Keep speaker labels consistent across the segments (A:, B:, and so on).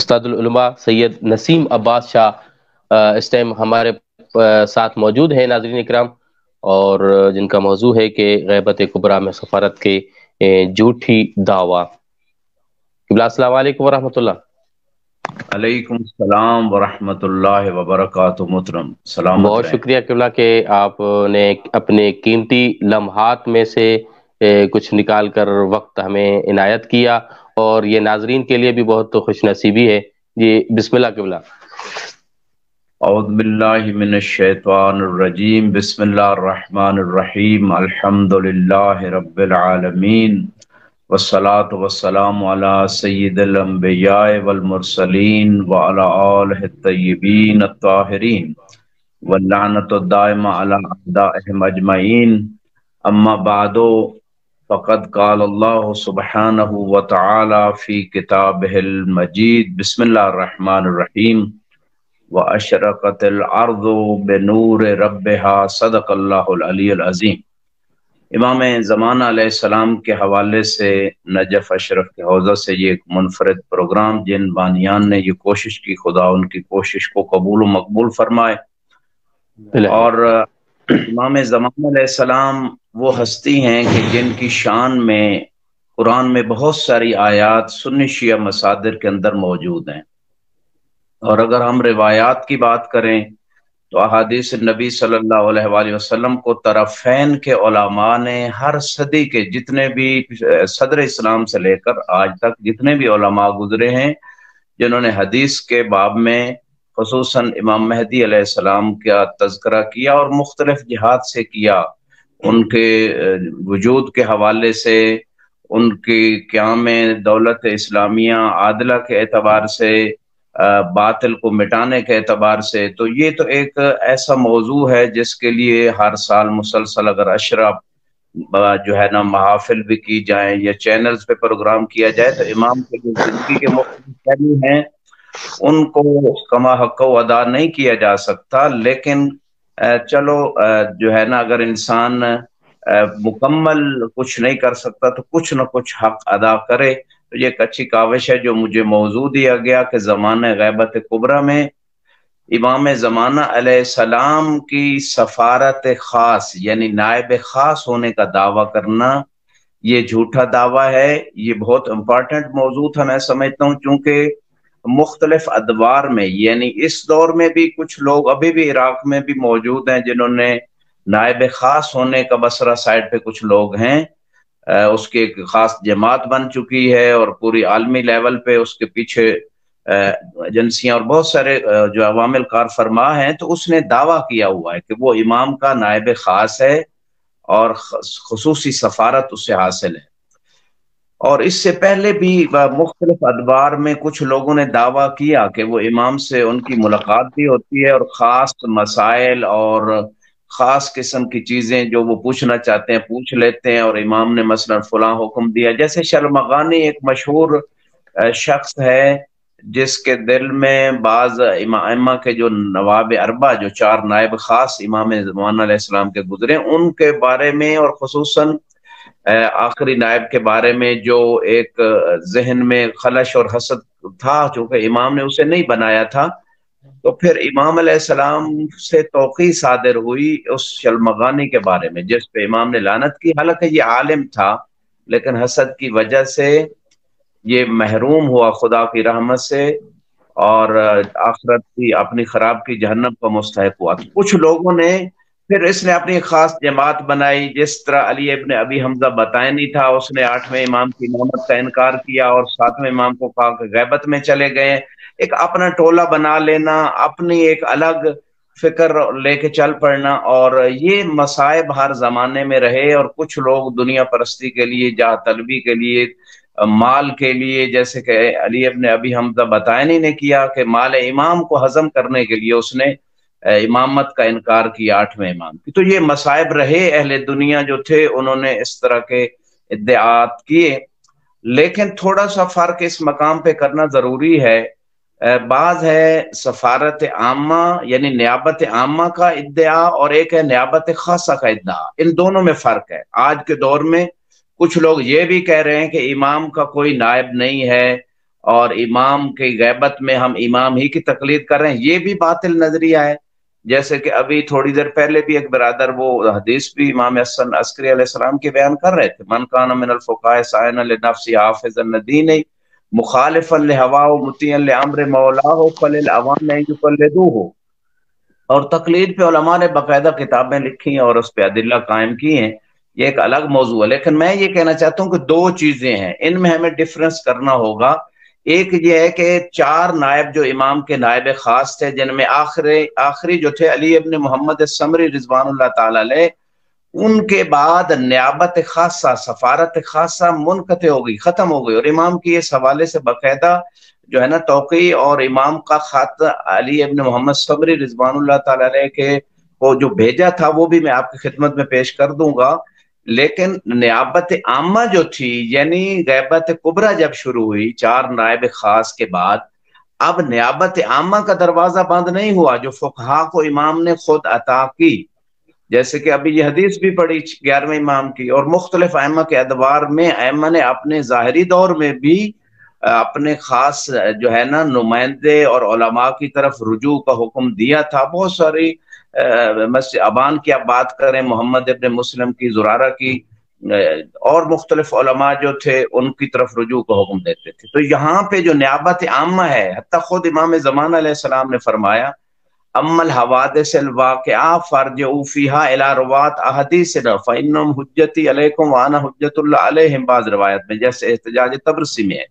A: استاد العلماء سید نسیم عباس شاہ اس ٹائم ہمارے ساتھ موجود ہیں ناظرین اکرام، اور جن کا موضوع ہے کہ غیبت کبریٰ میں سفارت کے جھوٹی دعویٰ۔ السلام علیکم ورحمۃ اللہ۔
B: علیکم السلام ورحمۃ اللہ وبرکاتہ۔ محترم سلامت
A: بہت
B: رہیں۔
A: شکریہ قبلہ کہ آپ نے اپنے قیمتی لمحات میں سے کچھ نکال کر وقت ہمیں عنایت کیا، اور یہ ناظرین کے لیے بھی بہت خوش نصیبی ہے۔ جی بسم اللہ قبلہ۔
B: اعوذ باللہ من الشیطان الرجیم، بسم اللہ الرحمن الرحیم، الحمد للہ رب العالمین، والصلاة والسلام علی سید الانبیاء والمرسلین وعلی آلہ الطیبین الطاہرین واللعنۃ الدائمہ علی اعدائہم اجمعین، اما بعد فقد قال اللہ سبحانہ وتعالی فی کتابہ المجید، بسم اللہ الرحمن الرحیم، وَأَشْرَقَتِ الْأَرْضُ بِنُورِ رَبِّهَا، صدق اللہ العلی العظیم۔ امام زمانہ علیہ السلام کے حوالے سے نجف اشرف کے حوزہ سے یہ ایک منفرد پروگرام، جن بانیان نے یہ کوشش کی، خدا ان کی کوشش کو قبول و مقبول فرمائے۔ اور امام زمانہ علیہ السلام وہ ہستی ہیں کہ جن کی شان میں قرآن میں بہت ساری آیات سنی شیعہ مصادر کے اندر موجود ہیں، اور اگر ہم روایات کی بات کریں تو احادیث نبی صلی اللہ علیہ وآلہ وسلم کو طرفین کے علماء نے ہر صدی کے جتنے بھی صدر اسلام سے لے کر آج تک جتنے بھی علماء گزرے ہیں، جنہوں نے حدیث کے باب میں خصوصاً امام مہدی علیہ السلام کا تذکرہ کیا اور مختلف جہات سے کیا، ان کے وجود کے حوالے سے، ان کی قیام دولت اسلامیہ عادلہ کے اعتبار سے، باطل کو مٹانے کے اعتبار سے، تو یہ تو ایک ایسا موضوع ہے جس کے لیے ہر سال مسلسل اگر اشرا جو ہے نا محافل بھی کی جائیں یا چینلز پہ پروگرام کیا جائے، تو امام کے جو زندگی کے مختلف پہلو ہیں ان کو کما حق و ادا نہیں کیا جا سکتا، لیکن چلو جو ہے نا اگر انسان مکمل کچھ نہیں کر سکتا تو کچھ نہ کچھ حق ادا کرے۔ تو یہ ایک اچھی کاوش ہے جو مجھے موضوع دیا گیا کہ زمانہ غیبت کبریٰ میں امام زمانہ علیہ السلام کی سفارت خاص یعنی نائب خاص ہونے کا دعویٰ کرنا یہ جھوٹا دعویٰ ہے۔ یہ بہت امپورٹنٹ موضوع تھا میں سمجھتا ہوں، چونکہ مختلف ادوار میں یعنی اس دور میں بھی کچھ لوگ ابھی بھی عراق میں بھی موجود ہیں جنہوں نے نائب خاص ہونے کا، بصرہ سائڈ پہ کچھ لوگ ہیں، اس کی ایک خاص جماعت بن چکی ہے اور پوری عالمی لیول پہ اس کے پیچھے ایجنسیاں اور بہت سارے جو عوامل کار فرما ہیں، تو اس نے دعویٰ کیا ہوا ہے کہ وہ امام کا نائب خاص ہے اور خصوصی سفارت اس سے حاصل ہے۔ اور اس سے پہلے بھی مختلف ادوار میں کچھ لوگوں نے دعویٰ کیا کہ وہ امام سے ان کی ملاقات بھی ہوتی ہے اور خاص مسائل اور خاص قسم کی چیزیں جو وہ پوچھنا چاہتے ہیں پوچھ لیتے ہیں، اور امام نے مثلا فلاں حکم دیا۔ جیسے شرمغانی ایک مشہور شخص ہے جس کے دل میں بعض ائمہ کے جو نواب اربع جو 4 نائب خاص امام زمانہ علیہ السلام کے گزرے، ان کے بارے میں اور خصوصاً آخری نائب کے بارے میں جو ایک ذہن میں خلش اور حسد تھا، چونکہ امام نے اسے نہیں بنایا تھا، تو پھر امام علیہ السلام سے توقیع صادر ہوئی اس شلمغانی کے بارے میں جس پہ امام نے لعنت کی۔ حالانکہ یہ عالم تھا لیکن حسد کی وجہ سے یہ محروم ہوا خدا کی رحمت سے اور آخرت کی اپنی خراب کی جہنم کا مستحق ہوا۔ تو کچھ لوگوں نے پھر اس نے اپنی خاص جماعت بنائی، جس طرح علی ابن ابی حمزہ بطائنی تھا، اس نے 8ویں امام کی امامت کا انکار کیا اور 7ویں امام کو کہا کہ غیبت میں چلے گئے۔ ایک اپنا ٹولہ بنا لینا، اپنی ایک الگ فکر لے کے چل پڑنا، اور یہ مصائب ہر زمانے میں رہے، اور کچھ لوگ دنیا پرستی کے لیے، جاہ طلبی کے لیے، مال کے لیے، جیسے کہ علی ابن ابی حمزہ بطائنی نے کیا کہ مال امام کو ہضم کرنے کے لیے اس نے امامت کا انکار کیا 8ویں امام کی۔ تو یہ مصائب رہے، اہل دنیا جو تھے انہوں نے اس طرح کے ادعاءات کیے، لیکن تھوڑا سا فرق اس مقام پہ کرنا ضروری ہے۔ بعض ہے سفارت عامہ یعنی نیابت عامہ کا ادعا، اور ایک ہے نیابت خاصہ کا ادعا، ان دونوں میں فرق ہے۔ آج کے دور میں کچھ لوگ یہ بھی کہہ رہے ہیں کہ امام کا کوئی نائب نہیں ہے اور امام کی غیبت میں ہم امام ہی کی تقلید کر رہے ہیں، یہ بھی باطل نظریہ ہے۔ جیسے کہ ابھی تھوڑی دیر پہلے بھی ایک برادر وہ حدیث بھی امام حسن عسکری علیہ السلام کے بیان کر رہے تھے، من کان من الفقهاء سائنا لنفسه حافظا لدینہ مخالفا لهواه مطیعا لامر مولاه فللعوام ان یقلدوه۔ اور تقلید پہ علماء نے باقاعدہ کتابیں لکھی ہیں اور اس پہ ادلہ قائم کی ہیں، یہ ایک الگ موضوع ہے۔ لیکن میں یہ کہنا چاہتا ہوں کہ دو چیزیں ہیں، ان میں ہمیں ڈفرنس کرنا ہوگا۔ ایک یہ ہے کہ 4 نائب جو امام کے نائب خاص تھے، جن میں آخری جو تھے علی ابن محمد السمری رضوان اللہ تعالی علیہ، ان کے بعد نیابت خاصہ، سفارت خاصہ منقطع ہو گئی، ختم ہو گئی، اور امام کی اس حوالے سے باقاعدہ جو ہے نا توقیع اور امام کا خط علی ابن محمد صبری رضوان اللہ تعالی علیہ کے کو جو بھیجا تھا وہ بھی میں آپ کی خدمت میں پیش کر دوں گا۔ لیکن نیابت عامہ جو تھی، یعنی غیبت کبریٰ جب شروع ہوئی 4 نائب خاص کے بعد، اب نیابت عامہ کا دروازہ بند نہیں ہوا جو فقہا کو امام نے خود عطا کی، جیسے کہ ابھی یہ حدیث بھی پڑھی 11ویں امام کی، اور مختلف ائمہ کے ادوار میں ائمہ نے اپنے ظاہری دور میں بھی اپنے خاص جو ہے نا نمائندے اور علماء کی طرف رجوع کا حکم دیا تھا۔ بہت ساری مسجد ابان کی آپ بات کریں، محمد ابن مسلم کی، زرارہ کی، اور مختلف علماء جو تھے ان کی طرف رجوع کا حکم دیتے تھے۔ تو یہاں پہ جو نیابت عامہ ہے، حتیٰ خود امام زمان علیہ السلام نے فرمایا اما الحوادث الواقعہ فارجعوا فیہا الی روات احادیثنا فانہم حجتی علیکم وانا حجت اللہ علیہم، بعض روایت میں جیسے احتجاج طبرسی میں ہے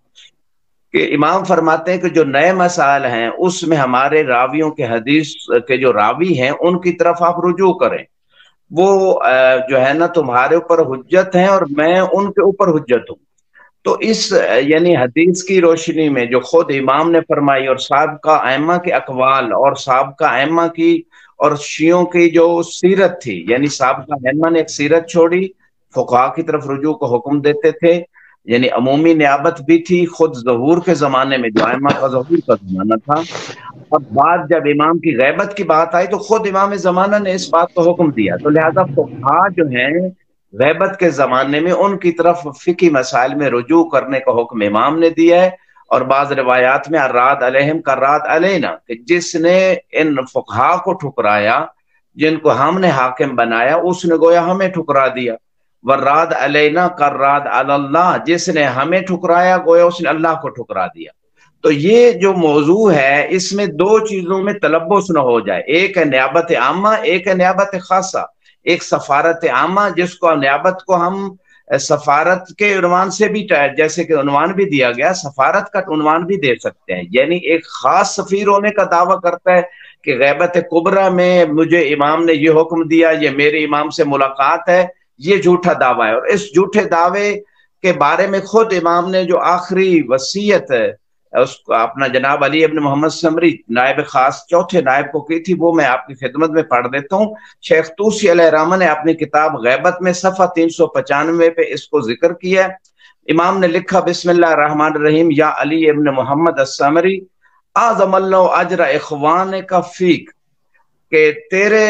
B: کہ امام فرماتے ہیں کہ جو نئے مسائل ہیں اس میں ہمارے راویوں کے حدیث کے جو راوی ہیں ان کی طرف آپ رجوع کریں، وہ جو ہے نا تمہارے اوپر حجت ہیں اور میں ان کے اوپر حجت ہوں۔ تو اس یعنی حدیث کی روشنی میں جو خود امام نے فرمائی اور سابقہ ائمہ کے اقوال اور سابقہ ائمہ کی اور شیعوں کی جو سیرت تھی، یعنی سابقہ ائمہ نے ایک سیرت چھوڑی، فقہا کی طرف رجوع کو حکم دیتے تھے، یعنی عمومی نیابت بھی تھی خود ظہور کے زمانے میں جو ائمہ کا ظہور کا زمانہ تھا۔ اب بعد جب امام کی غیبت کی بات آئی تو خود امام زمانہ نے اس بات کو حکم دیا، تو لہذا فقہا جو ہیں غیبت کے زمانے میں ان کی طرف فقہی مسائل میں رجوع کرنے کا حکم امام نے دیا ہے۔ اور بعض روایات میں الراد علیہم کراد علینا، کہ جس نے ان فقہا کو ٹھکرایا جن کو ہم نے حاکم بنایا، اس نے گویا ہمیں ٹھکرا دیا، وراد علینا کراد علی اللہ، جس نے ہمیں ٹھکرایا گویا اس نے اللہ کو ٹھکرا دیا۔ تو یہ جو موضوع ہے اس میں 2 چیزوں میں تلبس نہ ہو جائے، ایک ہے نیابت عامہ، ایک ہے نیابت خاصہ، ایک سفارت عامہ جس کو نیابت کو ہم سفارت کے عنوان سے بھی جیسے کہ عنوان بھی دیا گیا، سفارت کا عنوان بھی دے سکتے ہیں، یعنی ایک خاص سفیر ہونے کا دعویٰ کرتا ہے کہ غیبت کبریٰ میں مجھے امام نے یہ حکم دیا، یہ میرے امام سے ملاقات ہے، یہ جھوٹا دعویٰ ہے۔ اور اس جھوٹے دعوے کے بارے میں خود امام نے جو آخری وصیت ہے اس کو اپنا جناب علی ابن محمد سمری نائب خاص 4تھے نائب کو کی تھی، وہ میں آپ کی خدمت میں پڑھ دیتا ہوں۔ شیخ طوسی علیہ الرحمہ نے اپنی کتاب غیبت میں صفحہ 395 پہ اس کو ذکر کیا ہے۔ امام نے لکھا بسم اللہ الرحمن الرحیم، یا علی ابن محمد السمری اعظم اللہ اجر اخوان کا فیک، کہ تیرے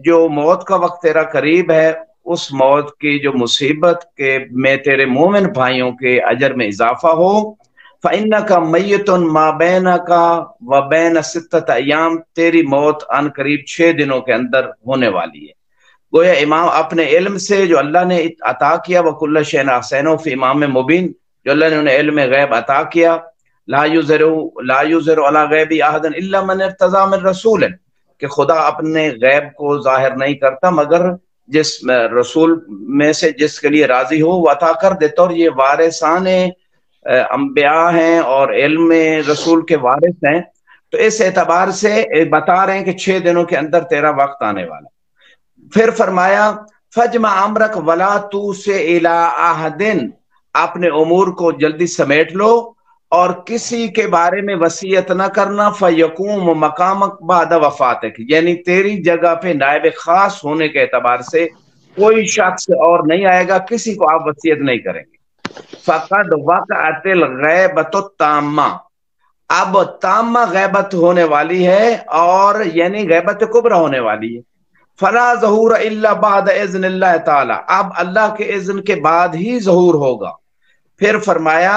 B: جو موت کا وقت تیرا قریب ہے، اس موت کی جو مصیبت کے میں تیرے مومن بھائیوں کے اجر میں اضافہ ہو۔ فَإِنَّكَ مَيِّتٌ مَا بَيْنَكَ وَبَيْنَ 6 ایام، تیری موت ان قریب 6 دنوں کے اندر ہونے والی ہے۔ گویا امام اپنے علم سے جو اللہ نے عطا کیا، وَكُلَّ شَيْءٍ أَحْصَيْنَاهُ فِي إِمَامٍ مُبِينٍ، جو اللہ نے انہیں علم غیب عطا کیا، لا يُظْهِرُ عَلَى غَيْبِ أَحَدٍ إِلَّا مَنِ ارْتَضَىٰ مِن رَّسُولٍ، کہ خدا اپنے غیب کو ظاہر نہیں کرتا مگر جس رسول میں سے جس کے لیے راضی ہو وہ عطا کر دیتا، اور یہ وارثان انبیاء ہیں اور علم رسول کے وارث ہیں۔ تو اس اعتبار سے بتا رہے ہیں کہ 6 دنوں کے اندر تیرا وقت آنے والا۔ پھر فرمایا فجمع امرک ولا توسع الی احد، اپنے امور کو جلدی سمیٹ لو اور کسی کے بارے میں وصیت نہ کرنا، فیقوم مقامک بعد وفاتک، یعنی تیری جگہ پہ نائب خاص ہونے کے اعتبار سے کوئی شخص اور نہیں آئے گا، کسی کو آپ وصیت نہیں کریں گے۔ فقد وقعت الغیبۃ التامہ، اب تامہ غیبت ہونے والی ہے، اور یعنی غیبت کبریٰ ہونے والی ہے۔ فلا ظہور الا بعد اذن اللہ تعالی، اب اللہ کے اذن کے بعد ہی ظہور ہوگا۔ پھر فرمایا